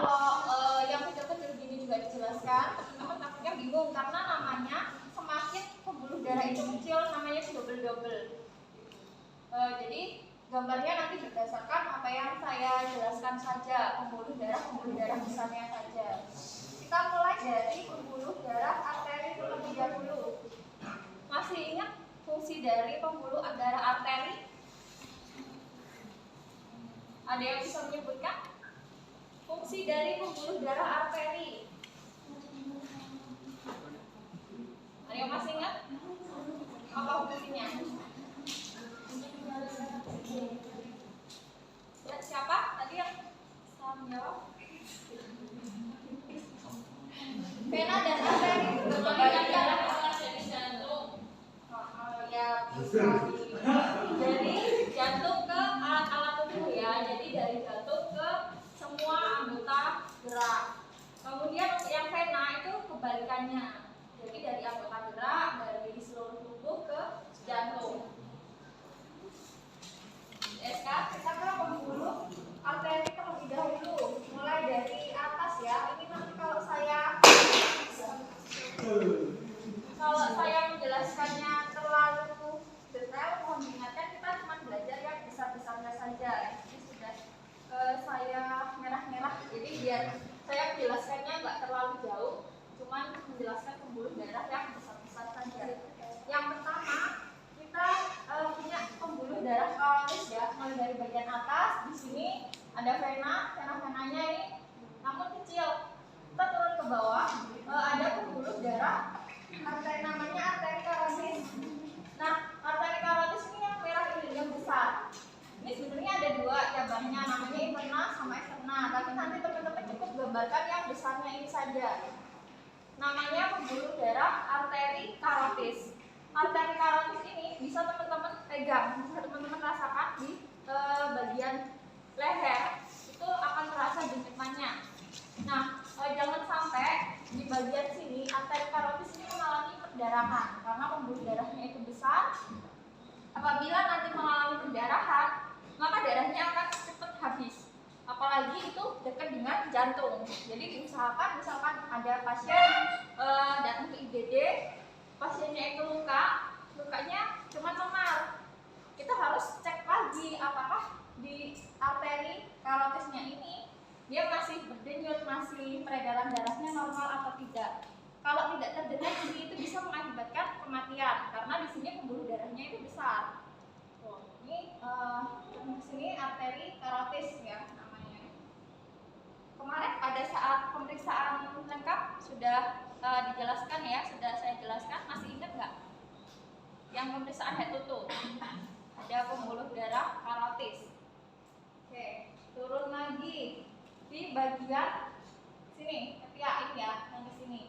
kalau yang kecil-kecil gini juga dijelaskan, teman-teman takutnya bingung karena namanya semakin pembuluh darah itu kecil namanya double-double. Jadi gambarnya nanti berdasarkan apa yang saya jelaskan saja, pembuluh darah besarnya saja. Kita mulai dari pembuluh darah arteri terlebih dahulu. Masih ingat fungsi dari pembuluh darah arteri? Ada yang bisa menyebutkan fungsi dari pembuluh darah arteri? Ada yang masih ingat? Apa fungsinya? Ya, siapa tadi yang menjawab? Vena dan arteri itu mengalirkan darah dari jantung. Ya, bisa dari jantung ke alat-alat tubuh ya. Jadi dari jantung ke semua anggota gerak. Kemudian yang vena itu kebalikannya. Jadi dari anggota gerak dari seluruh tubuh ke jantung. Sekarang kita ke pembuluh arteri terlebih dahulu, mulai dari atas ya. Ini nanti kalau saya menjelaskannya terlalu detail, mohon diingatkan kita cuma belajar yang besar-besarnya saja. Ini sudah saya merah-merah, jadi biar saya menjelaskannya nggak terlalu jauh, cuma menjelaskan pembuluh darah yang besar-besar saja. Yang pertama kita punya pembuluh darah karotis ya, mulai dari bagian atas. Di sini ada venanya ini namun kecil. Kita turun ke bawah, ada pembuluh darah arteri, namanya arteri karotis. Nah, arteri karotis ini yang merah ini yang besar. Ini sebenarnya ada dua cabangnya, namanya interna sama eksterna. Tapi nanti teman-teman cukup gambarkan yang besarnya ini saja. Namanya pembuluh darah arteri karotis. Arteri karotis ini bisa teman-teman pegang, bisa teman-teman rasakan di bagian leher, itu akan terasa jentikannya. Nah, jangan sampai di bagian sini arteri karotis ini mengalami perdarahan karena pembuluh darahnya itu besar. Apabila nanti mengalami perdarahan, maka darahnya akan cepat habis. Apalagi itu dekat dengan jantung. Jadi diusahakan misalkan ada pasien datang ke IGD, pasiennya itu lukanya cuma memar. Kita harus cek lagi apakah di arteri karotisnya ini dia masih berdenyut, masih peredaran darahnya normal atau tidak. Kalau tidak terdeteksi itu bisa mengakibatkan kematian karena di sini pembuluh darahnya itu besar. Ini di sini arteri karotis ya namanya. Kemarin pada saat pemeriksaan lengkap sudah dijelaskan ya, sudah saya jelaskan. Masih ingat nggak? Yang pemeriksaan head to toe ada pembuluh darah karotis. Oke, turun lagi di bagian sini ketiak ini ya, yang di sini.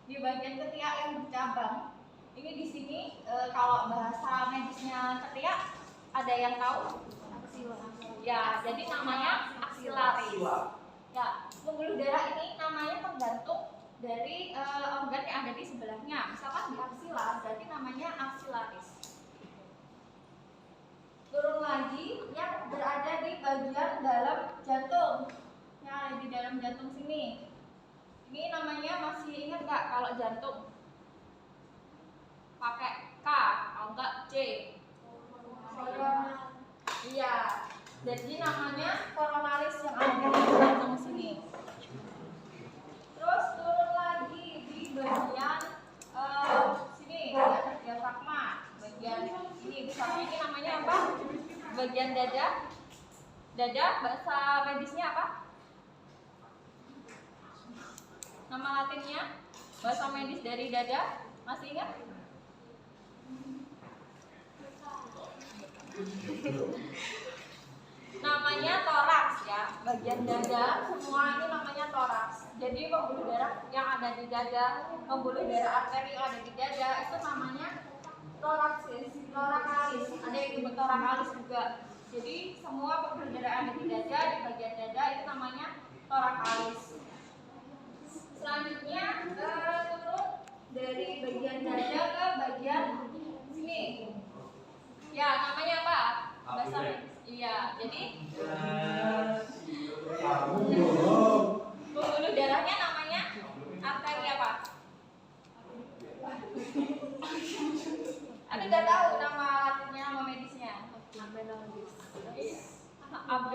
Di bagian ketiak yang bercabang. Ini di sini kalau bahasa medisnya ketiak ada yang tahu? Ya, jadi namanya aksilaris. Ya, pembuluh darah ini namanya tergantung dari organ yang ada di sebelahnya. Misalkan di aksila, berarti namanya aksilaris. Turun lagi yang berada di bagian dalam jantung. Ya, di dalam jantung sini. Ini namanya masih ingat nggak kalau jantung? Pakai K, kalau enggak C. Iya. Jadi namanya koronaris yang ada di jantung sini. Terus turun lagi di bagian sini, ada diafragma. Bagian ini besarnya ini namanya apa? Bagian dada. Dada bahasa medisnya apa? Nama latinnya? Bahasa medis dari dada masih ingat? Namanya toraks ya, bagian dada semua ini namanya toraks. Jadi pembuluh darah yang ada di dada, pembuluh darah arteri yang ada di dada itu namanya toraksis, torakalis. Ada yang disebut torakalis juga. Jadi semua pembuluh darah yang ada di dada, di bagian dada itu namanya torakalis. Selanjutnya turun dari bagian dada ke bagian sini. Ya, namanya apa? Bahasa medis. Iya, jadi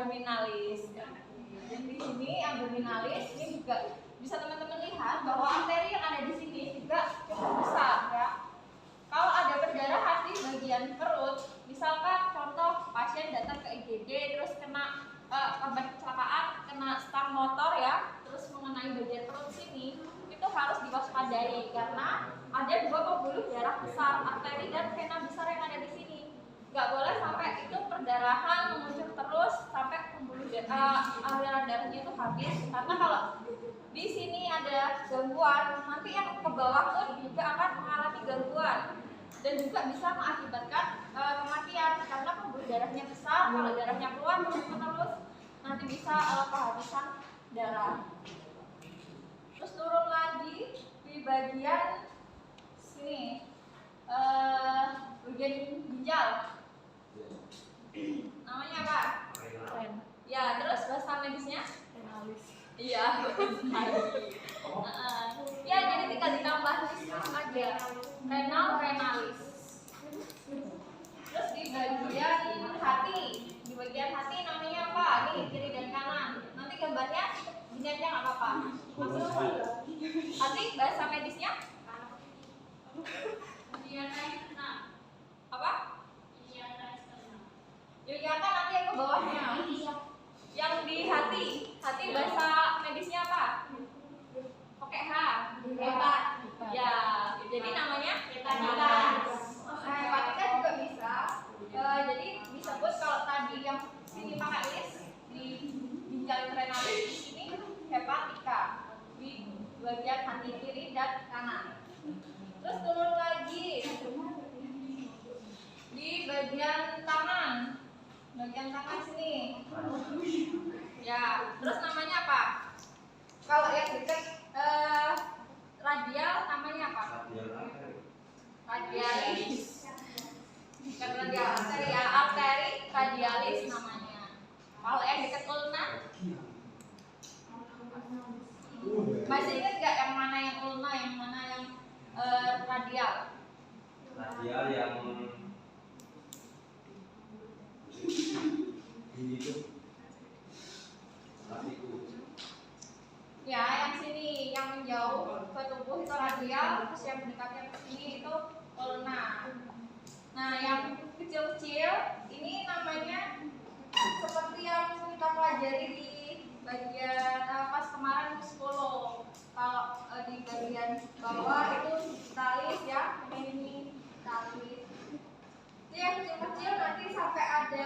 abdominalis. Dan di sini abdominalis ini juga bisa teman-teman lihat bahwa arteri yang ada di sini juga cukup besar ya. Kalau ada perdarahan di bagian perut, misalkan contoh pasien datang ke IGD terus kena korban kecelakaan, kena stang motor ya, terus mengenai bagian perut sini, itu harus diwaspadai karena ada dua pembuluh darah besar, arteri dan vena besar yang ada di sini. Nggak boleh sampai itu perdarahan mengucur terus sampai pembuluh aliran darahnya itu habis, karena kalau di sini ada gangguan, nanti yang ke bawah pun juga akan mengalami gangguan dan juga bisa mengakibatkan kematian karena pembuluh darahnya besar. Kalau darahnya keluar terus nanti bisa kehabisan darah. Terus turun lagi di bagian sini, bagian ginjal. Namanya apa? Ya, terus bahasa medisnya? Renalis. Iya, ya jadi tinggal ditambah aja renal, renalis. Terus di bagian hati namanya apa? Nih kiri dan kanan. Nanti gambarnya gini aja nggak apa-apa. Hati bahasa medisnya? Apa? Yogyakarta nanti yang ke bawahnya. Yang di hati bahasa medisnya apa? Pakai H. Hepat. Ya, jadi namanya hepatitis. Nah, hepatitis juga bisa. Jadi disebut kalau tadi yang sini pakai is di ginjal renalis, di sini hepatika di bagian hati kiri dan kanan. Terus turun lagi di bagian tangan. Bagian tangan sini. Ya, terus namanya apa? Kalau yang dekat radial namanya apa? Radialis. Bukan radial arteri ya, arteri radialis namanya. Kalau yang dekat ulna? Masih ingat nggak yang mana yang ulna, yang mana yang radial? Radial yang ini tuh ya, yang sini yang menjauh ke tubuh itu radial, terus yang mendekatnya ke sini itu ulna. Nah, yang kecil-kecil ini namanya seperti yang kita pelajari di bagian pas kemarin psikolog. Kalau di bagian bawah itu talis ya, ini talis. Itu yang kecil-kecil nanti sampai ada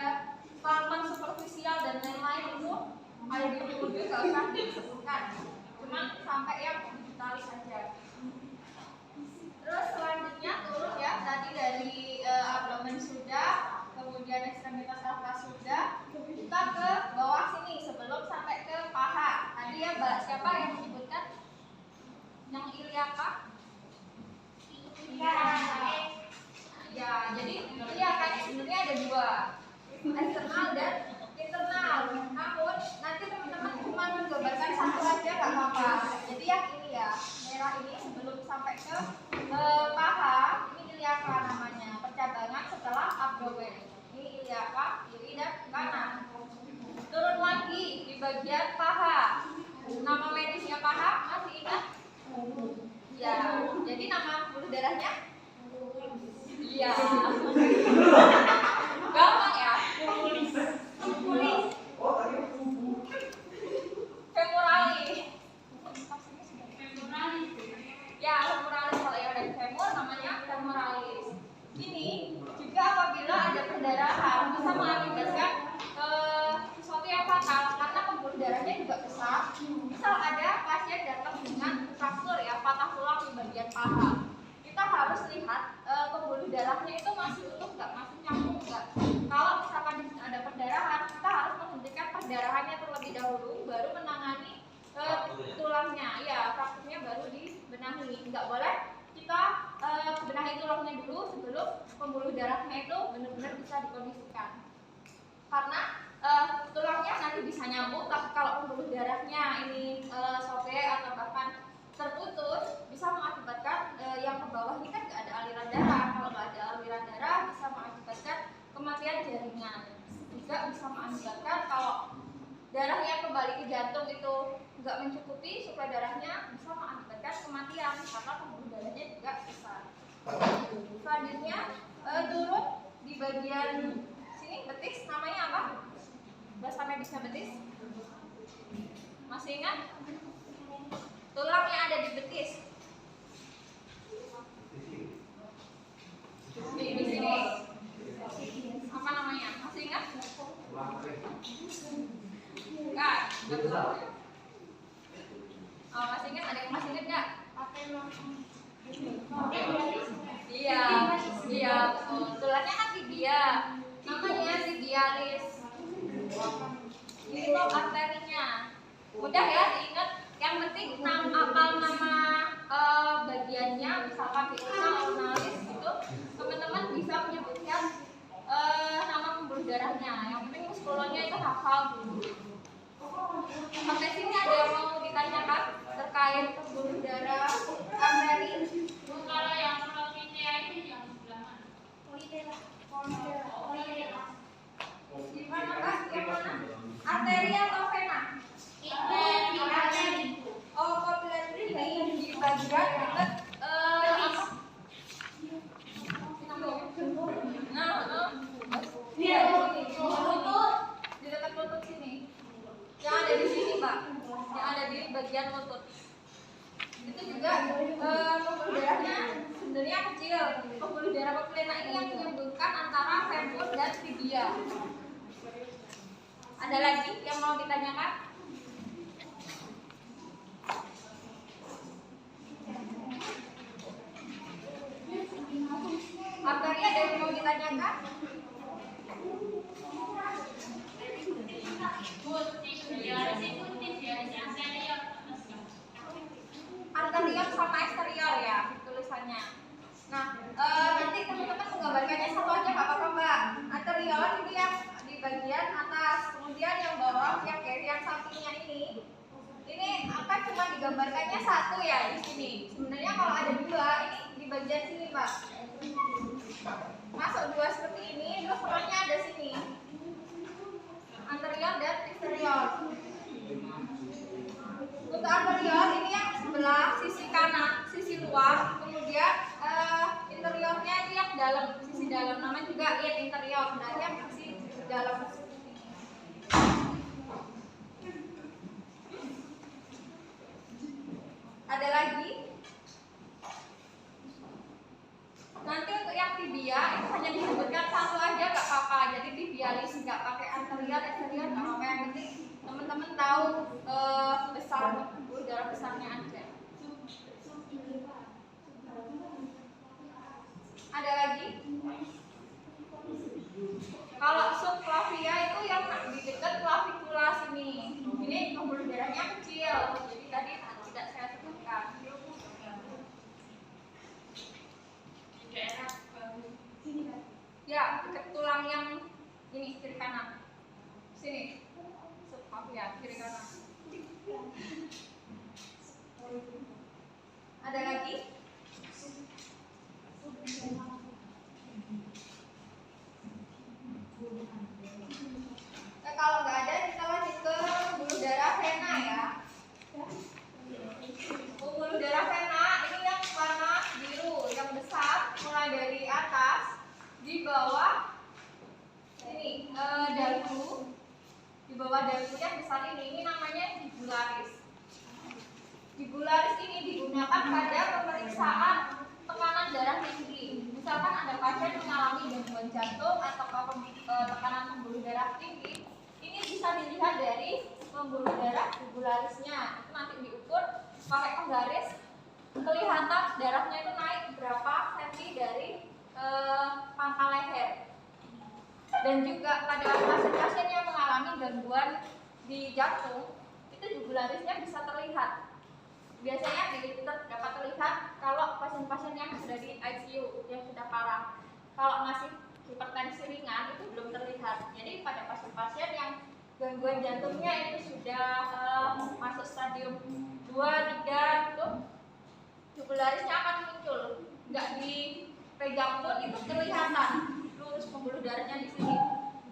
taman superficial dan lain-lain itu ada di buku nggak usah disebutkan, cuma sampai yang digitalis saja. Terus selanjutnya turun ya, tadi dari abdomen sudah, kemudian ekstremitas atas sudah, kita ke bawah sini sebelum sampai ke paha. Tadi ya Mbak, siapa yang menyebutkan? Yang iliaka? Ya, jadi iliakanya sebenarnya ada dua, eksternal dan internal. Namun nanti teman-teman cuma menggambarkan satu aja nggak apa-apa. Jadi yang ini ya, merah ini sebelum sampai ke paha, ini iliaka namanya, percabangan setelah abdomen. Ini iliaka kiri dan kanan. Turun lagi di bagian paha. Nama medisnya paha masih ingat? Ya, jadi nama pembuluh darahnya? Iya. Gampang ya? Pembulis. Femuralis. Ya, femuralis. Kalau yang dari femur namanya femuralis. Ini juga apabila ada perdarahan bisa mengakibatkan sesuatu yang fatal karena pembuluh darahnya juga besar. Misal ada pasien datang dengan fraktur ya, patah tulang di bagian paha. Kita harus lihat pembuluh darahnya itu masih utuh nggak, masih nyambung nggak. Kalau misalkan ada perdarahan, kita harus menghentikan perdarahannya terlebih dahulu, baru menangani tulangnya. Ya, frakturnya baru dibenahi. Nggak boleh kita benahi tulangnya dulu sebelum pembuluh darahnya itu benar-benar bisa dikondisikan. Karena tulangnya nanti bisa nyambung, tapi kalau pembuluh darahnya ini sobek atau bahkan terputus, bisa mengakibatkan yang ke bawah ini kan nggak ada aliran darah. Kalau nggak ada aliran darah, bisa mengakibatkan kematian jaringan. Juga bisa mengakibatkan kalau kembali ke jantung itu nggak mencukupi suplai darahnya, bisa mengakibatkan kematian karena pembuluh darahnya juga besar. Selanjutnya turun di bagian sini betis, namanya apa? Bahasa medisnya betis. Masih ingat? Tulang yang ada di betis. Di sini. Apa namanya? Masih ingat? Enggak. Oh, masih ingat? Ada yang masih ingat enggak? Iya, iya, betul. Tulangnya kan tibia. Namanya tibialis. Ini tuh arterinya. Mudah ya diingat. Yang penting apal nama bagiannya, misalkan vena, urinalis gitu. Teman-teman bisa menyebutkan nama pembuluh darahnya. Yang penting muskulonya itu hafal dulu. Sampai sini ada yang mau ditanyakan terkait pembuluh darah arteri? Kalau yang penelitiannya itu yang sebelah mana? Di mana Kak? Yang mana? Arteri atau vena? Arteri. Oh, kapilari ini di bagian dekat iya, lutut, di dekat lutut sini. Yang ada di sini, Pak. Yang ada di bagian lutut. Itu juga pembuluh darahnya sebenarnya kecil. Pembuluh darah papilena ini yang menyambungkan antara femur dan tibia. Ada lagi yang mau ditanyakan? Arteri ada yang mau ditanyakan? Anterior sama eksterior ya tulisannya. Nah, nanti teman-teman menggambarkannya satu aja nggak apa-apa Mbak. Anterior ini yang di bagian atas, kemudian yang bawah, yang sampingnya ini apa cuma digambarkannya satu ya di sini. Sebenarnya kalau ada dua, ini di bagian sini Pak. Masuk dua seperti ini, terus tengahnya ada sini. Anterior dan eksterior. Untuk anterior ini yang sebelah sisi kanan, sisi luar, kemudian interiornya ini yang dalam, sisi dalam, namanya juga interior. Nah, yang sisi dalam. Ada lagi? Nanti untuk yang tibia itu hanya disebutkan satu aja nggak apa-apa. Jadi tibialis nggak pakai anterior, eksterior nggak apa-apa. Yang penting teman-teman tahu besar pembuluh darah besarnya aja. Ada lagi? Kalau subclavia itu yang di dekat clavicula sini. Ini pembuluh darahnya kecil. Jadi tadi tidak saya sebutkan. Ya, dekat tulang yang ini kiri kanan. Sini. Subclavia kiri kanan. Ada lagi? Kalau nggak ada kita lanjut ke pembuluh darah vena ya. Pembuluh darah vena ini yang warna biru, yang besar, mulai dari atas di bawah ini dagu, di bawah dagu yang besar ini namanya jugularis. Jugularis ini digunakan pada pemeriksaan tekanan darah tinggi. Misalkan ada pasien mengalami gangguan jantung atau tekanan pembuluh darah tinggi, ini bisa dilihat dari pembuluh darah jugularisnya. Itu nanti diukur pakai penggaris, kelihatan darahnya itu naik berapa senti dari pangkal leher. Dan juga pada pasien-pasien yang mengalami gangguan di jantung, itu jugularisnya bisa terlihat. Biasanya dapat terlihat kalau pasien-pasien yang sudah di ICU, yang sudah parah. Kalau masih hipertensi ringan itu belum terlihat. Jadi pada pasien-pasien yang gangguan jantungnya itu sudah masuk stadium 2, 3 itu jugularisnya akan muncul. Nggak dipegang pun itu kelihatan lurus pembuluh darahnya di sini.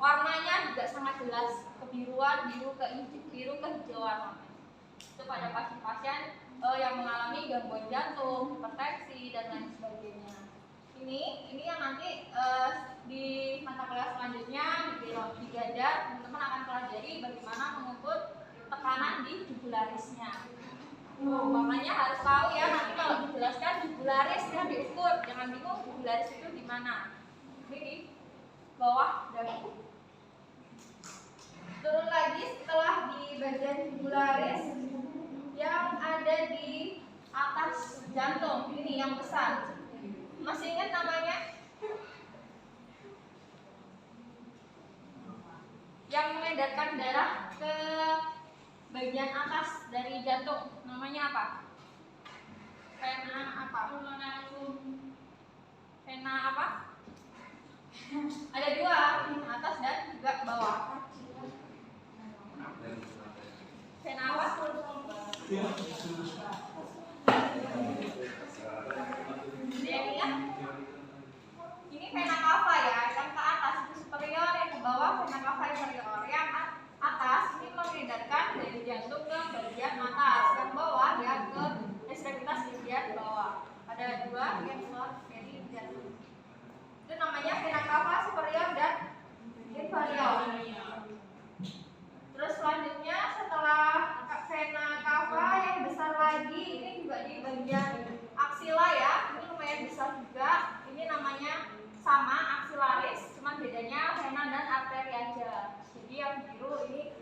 Warnanya juga sangat jelas kebiruan, biru kehijauan. Itu pada pasien-pasien yang mengalami gangguan jantung, hipertensi dan lain sebagainya. Ini yang nanti di mata kuliah selanjutnya di biologi gajah teman-teman akan pelajari bagaimana mengukur tekanan di jugularisnya. Makanya harus tahu ya, nanti kalau dijelaskan jugularis yang diukur, jangan bingung jugularis itu di mana. Ini di bawah dagu. Turun lagi setelah di bagian jugularis yang ada di atas jantung, ini yang besar. Masih ingat namanya? Yang mengedarkan darah ke bagian atas dari jantung, namanya apa? Vena apa? Vena apa? Ada dua, atas dan juga bawah. Vena apa? Ini vena cava ya, yang ke atas itu superior, yang ke bawah vena cava inferior. Yang atas ini mengedarkan dari jantung ke bagian atas, yang bawah ya ke ekstremitas bagian bawah. Ada dua yang keluar dari jantung. Itu namanya vena cava superior dan inferior. Terus selanjutnya setelah vena cava yang besar lagi, ini juga di bagian aksila ya, ini lumayan besar juga. Ini namanya sama aksilaris, cuma bedanya vena dan arteri aja. Jadi yang biru ini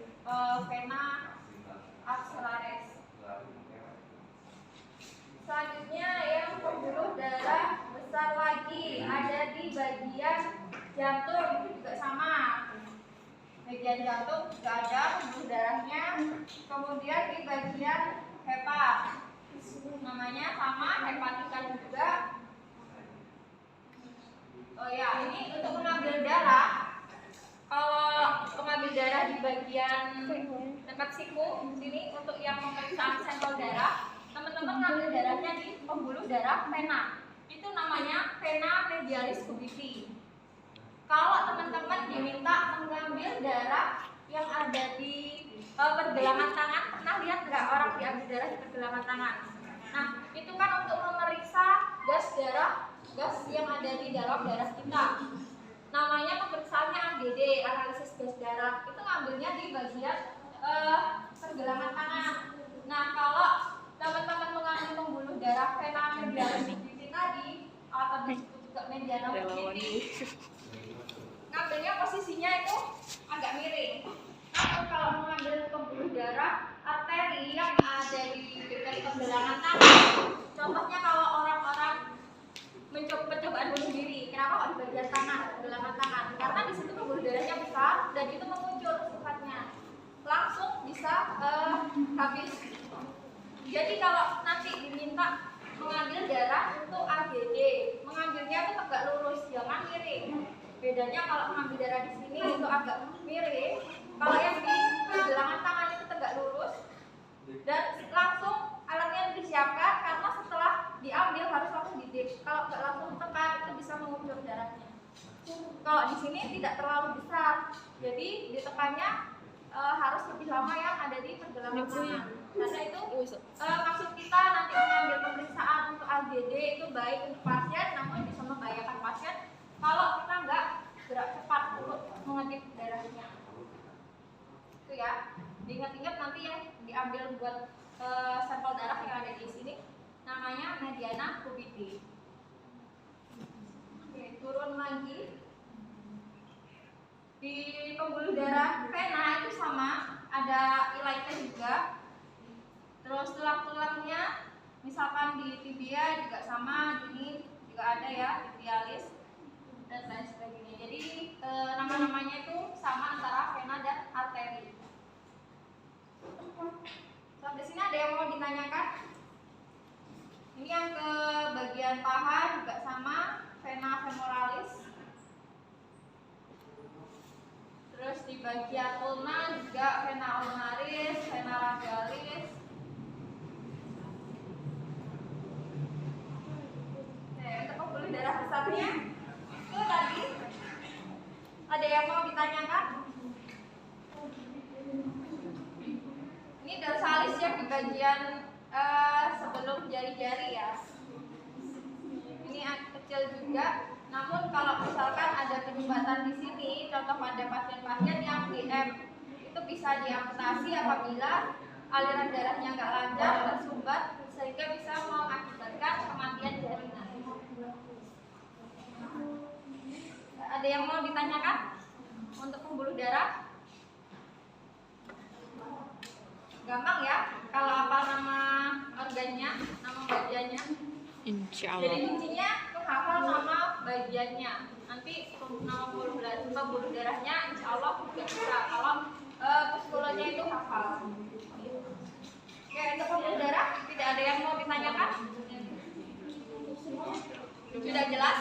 vena aksilaris. Selanjutnya yang pembuluh darah besar lagi ada di bagian jantung, itu juga sama. Bagian jantung juga ada pembuluh darahnya. Kemudian di bagian hepat, namanya sama hepatika juga. Oh ya, ini untuk mengambil darah. Kalau mengambil darah di bagian dekat siku sini untuk yang pemeriksaan sampel darah, teman-teman ngambil darahnya di pembuluh darah vena. Itu namanya vena medialis cubitti. Kalau teman-teman diminta mengambil darah yang ada di pergelangan tangan, pernah lihat nggak orang diambil darah di pergelangan tangan? Nah, itu kan untuk memeriksa gas yang ada di dalam darah kita. Namanya pemeriksaannya AGD, analisis gas darah. Itu ngambilnya di bagian pergelangan tangan. Nah, kalau teman-teman mengambil pembuluh darah vena medialis cubitti tadi, atau disebut juga mediana cubitti, ngambilnya posisinya itu agak miring. Namun kalau mengambil pembuluh darah arteri yang ada di dekat pergelangan tangan, contohnya kalau orang-orang percobaan bunuh diri, kenapa kok di bagian tangan, pergelangan tangan? Karena di situ pembuluh darahnya besar dan itu mengucur sifatnya, langsung bisa habis. Jadi kalau nanti diminta mengambil darah untuk AGD, mengambilnya itu tegak lurus, jangan miring. Bedanya kalau mengambil darah di sini itu agak miring, kalau yang di pergelangan tangan itu tegak lurus dan langsung alatnya disiapkan, karena setelah diambil harus langsung didip. Kalau nggak langsung tekan itu bisa mengucur darahnya. Kalau di sini tidak terlalu besar, jadi ditekannya harus lebih lama yang ada di pergelangan tangan. Karena itu maksud kita nanti mengambil pemeriksaan untuk AGD itu baik untuk pasien, namun bisa membahayakan pasien kalau kita nggak gerak cepat untuk mengedip darahnya. Itu ya, diingat-ingat nanti yang diambil buat sampel darah yang ada di sini namanya mediana cubitti. Oke, turun lagi. Di pembuluh darah vena itu sama, ada ilaita juga. Terus tulang-tulangnya, misalkan di tibia juga sama, ini juga ada ya, tibialis dan lain sebagainya. Jadi nama-namanya itu sama antara vena dan arteri. Sampai sini ada yang mau ditanyakan? Ini yang ke bagian paha juga sama, vena femoralis. Terus di bagian ulna juga vena ulnaris, vena radialis. Untuk pembuluh darah besarnya itu tadi ada yang mau ditanyakan? bagian sebelum jari-jari ya. Ini kecil juga. Namun kalau misalkan ada penyumbatan di sini, contoh pada pasien-pasien yang DM, itu bisa diamputasi apabila aliran darahnya nggak lancar, tersumbat, sehingga bisa mengakibatkan kematian jaringan. Ada yang mau ditanyakan untuk pembuluh darah? Gampang ya, kalau apa nama organnya, nama bagiannya. Insya Jadi Allah. kuncinya hafal nama bagiannya. Nanti nama pembuluh darahnya insya Allah juga bisa. Kalau psikologinya itu hafal. Oke, untuk pembuluh darah tidak ada yang mau ditanyakan? Sudah jelas?